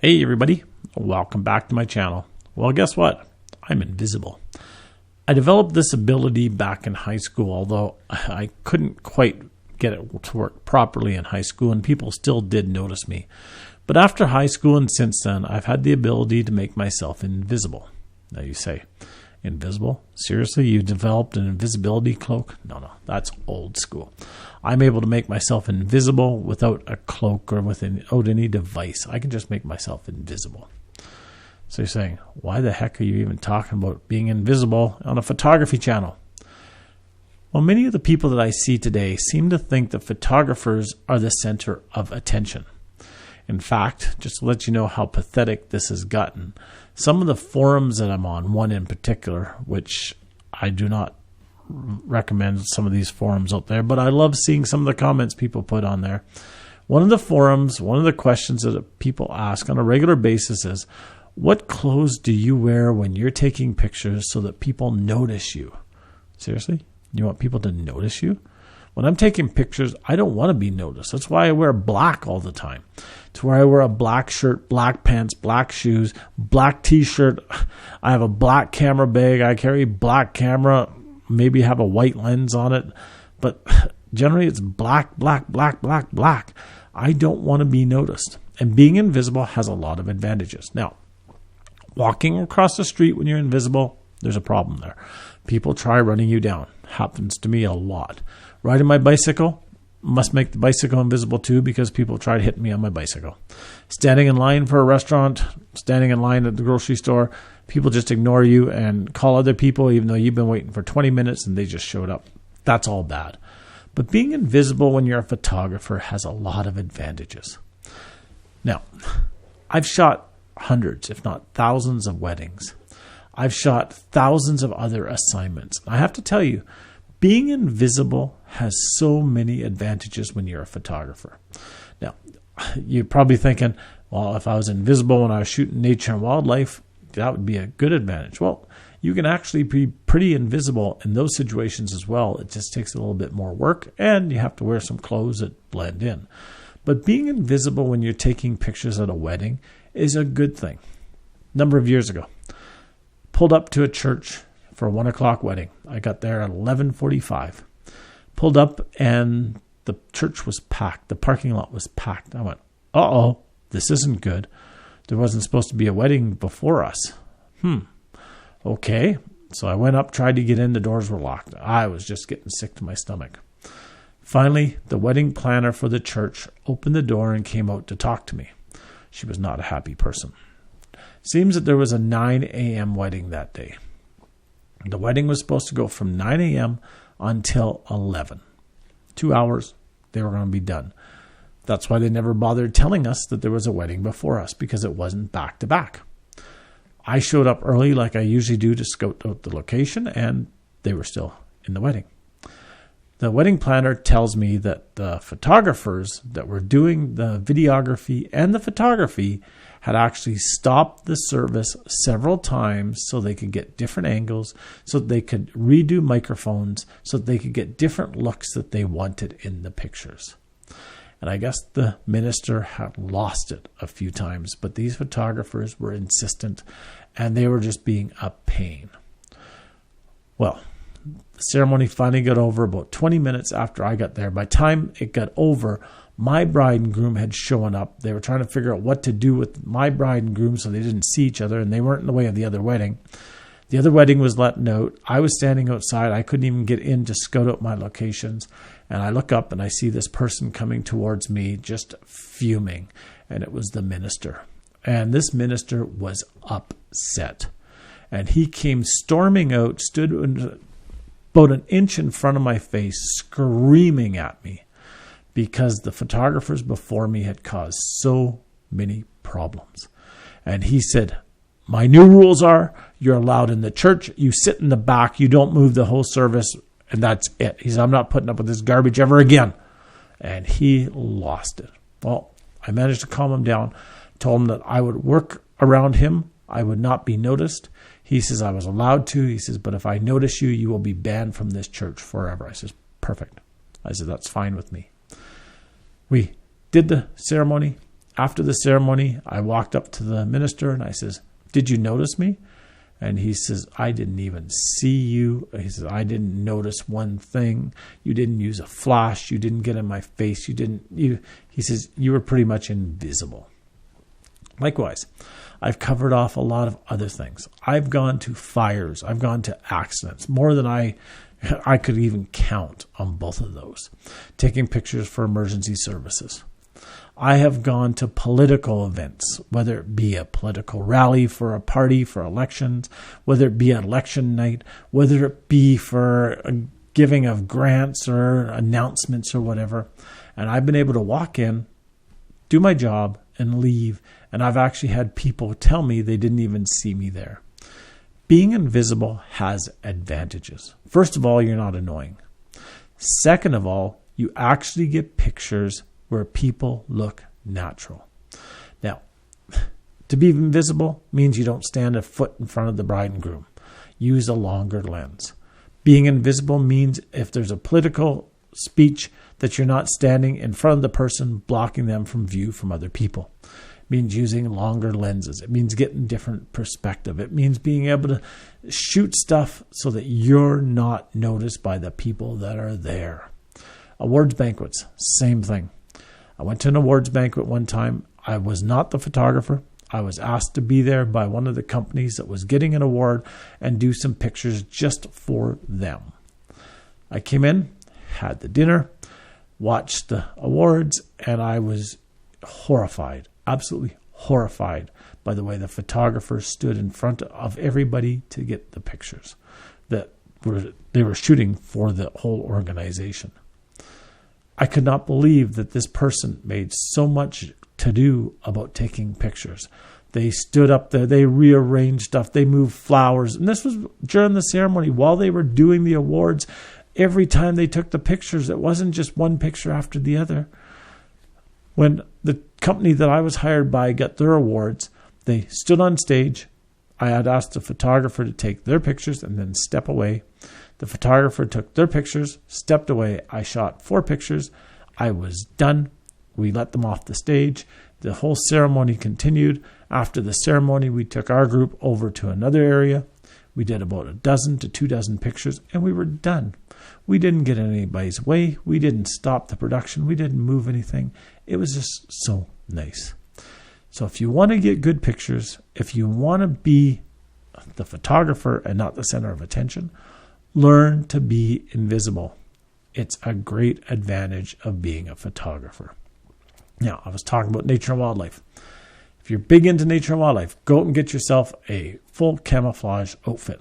Hey everybody, welcome back to my channel. Well, guess what? I'm invisible. I developed this ability back in high school, although I couldn't quite get it to work properly in high school, and people still did notice me. But after high school and since then, I've had the ability to make myself invisible. Now you say, invisible? Seriously, you developed an invisibility cloak? No, that's old school. I'm able to make myself invisible without a cloak or without any device. I can just make myself invisible. So you're saying, why the heck are you even talking about being invisible on a photography channel? Well, many of the people that I see today seem to think that photographers are the center of attention. In fact, just to let you know how pathetic this has gotten, some of the forums that I'm on, one in particular, which I do not recommend some of these forums out there, but I love seeing some of the comments people put on there. One of the forums, one of the questions that people ask on a regular basis is, what clothes do you wear when you're taking pictures so that people notice you? Seriously? You want people to notice you? When I'm taking pictures, I don't want to be noticed. That's why I wear black all the time. It's where I wear a black shirt, black pants, black shoes, black t-shirt. I have a black camera bag. I carry black camera, maybe have a white lens on it. But generally it's black, black, black, black, black. I don't want to be noticed. And being invisible has a lot of advantages. Now, walking across the street when you're invisible, there's a problem there. People try running you down. Happens to me a lot. Riding my bicycle, must make the bicycle invisible too because people try to hit me on my bicycle. Standing in line for a restaurant, standing in line at the grocery store, people just ignore you and call other people even though you've been waiting for 20 minutes and they just showed up. That's all bad. But being invisible when you're a photographer has a lot of advantages. Now, I've shot hundreds, if not thousands of weddings. I've shot thousands of other assignments. I have to tell you, being invisible has so many advantages when you're a photographer. Now, you're probably thinking, well, if I was invisible when I was shooting nature and wildlife, that would be a good advantage. Well, you can actually be pretty invisible in those situations as well. It just takes a little bit more work, and you have to wear some clothes that blend in. But being invisible when you're taking pictures at a wedding is a good thing. A number of years ago, pulled up to a church for a 1 o'clock wedding. I got there at 11:45. Pulled up and the church was packed. The parking lot was packed. I went, uh-oh, this isn't good. There wasn't supposed to be a wedding before us. Okay. So I went up, tried to get in. The doors were locked. I was just getting sick to my stomach. Finally, the wedding planner for the church opened the door and came out to talk to me. She was not a happy person. Seems that there was a 9 a.m. wedding that day. The wedding was supposed to go from 9 a.m. until 11. 2 hours, they were going to be done. That's why they never bothered telling us that there was a wedding before us, because it wasn't back to back. I showed up early like I usually do to scout out the location, and they were still in the wedding. The wedding planner tells me that the photographers that were doing the videography and the photography had actually stopped the service several times so they could get different angles, so they could redo microphones, so they could get different looks that they wanted in the pictures. And I guess the minister had lost it a few times, but these photographers were insistent and they were just being a pain. Well, the ceremony finally got over about 20 minutes after I got there. By the time it got over, my bride and groom had shown up. They were trying to figure out what to do with my bride and groom so they didn't see each other, and they weren't in the way of the other wedding. The other wedding was letting out. I was standing outside. I couldn't even get in to scout out my locations. And I look up and I see this person coming towards me just fuming. And it was the minister. And this minister was upset. And he came storming out, stood about an inch in front of my face, screaming at me because the photographers before me had caused so many problems. And he said, my new rules are you're allowed in the church, you sit in the back, you don't move the whole service, and that's it. He said, I'm not putting up with this garbage ever again. And he lost it. Well, I managed to calm him down, told him that I would work around him, I would not be noticed. He says, I was allowed to. He says, but if I notice you, you will be banned from this church forever. I says, perfect. I said, that's fine with me. We did the ceremony. after the ceremony, I walked up to the minister and I says, "Did you notice me?" And he says, "I didn't even see you." He says, "I didn't notice one thing. You didn't use a flash. You didn't get in my face. He says, "You were pretty much invisible." Likewise, I've covered off a lot of other things. I've gone to fires. I've gone to accidents, more than I could even count on both of those. Taking pictures for emergency services. I have gone to political events, whether it be a political rally for a party, for elections, whether it be an election night, whether it be for a giving of grants or announcements or whatever. And I've been able to walk in, do my job, and leave. And I've actually had people tell me they didn't even see me there. Being invisible has advantages. First of all, you're not annoying. Second of all, you actually get pictures where people look natural. Now, to be invisible means you don't stand a foot in front of the bride and groom. Use a longer lens. Being invisible means if there's a political speech that you're not standing in front of the person, blocking them from view from other people. It means using longer lenses. It means getting different perspective. It means being able to shoot stuff so that you're not noticed by the people that are there. Awards banquets, same thing. I went to an awards banquet one time. I was not the photographer. I was asked to be there by one of the companies that was getting an award and do some pictures just for them. I came in, had the dinner, watched the awards, and I was horrified, absolutely horrified by the way the photographers stood in front of everybody to get the pictures that they were shooting for the whole organization. I could not believe that this person made so much to do about taking pictures. They stood up there, they rearranged stuff, they moved flowers. And this was during the ceremony while they were doing the awards. Every time they took the pictures, it wasn't just one picture after the other. When the company that I was hired by got their awards, they stood on stage. I had asked the photographer to take their pictures and then step away. The photographer took their pictures, stepped away. I shot 4 pictures. I was done. We let them off the stage. The whole ceremony continued. After the ceremony, we took our group over to another area. We did about 12 to 24 pictures, and we were done. We didn't get in anybody's way. We didn't stop the production. We didn't move anything. It was just so nice. So if you want to get good pictures, if you want to be the photographer and not the center of attention, learn to be invisible. It's a great advantage of being a photographer. Now, I was talking about nature and wildlife. If you're big into nature and wildlife, go out and get yourself a full camouflage outfit.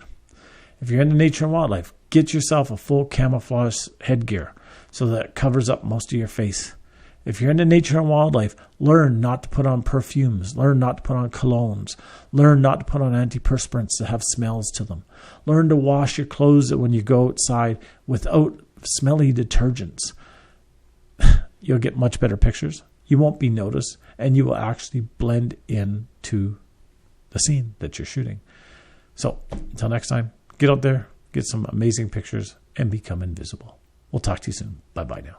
If you're into nature and wildlife, get yourself a full camouflage headgear so that it covers up most of your face. If you're into nature and wildlife, learn not to put on perfumes. Learn not to put on colognes. Learn not to put on antiperspirants that have smells to them. Learn to wash your clothes when you go outside without smelly detergents. You'll get much better pictures. You won't be noticed, and you will actually blend into the scene that you're shooting. So until next time, get out there, get some amazing pictures, and become invisible. We'll talk to you soon. Bye-bye now.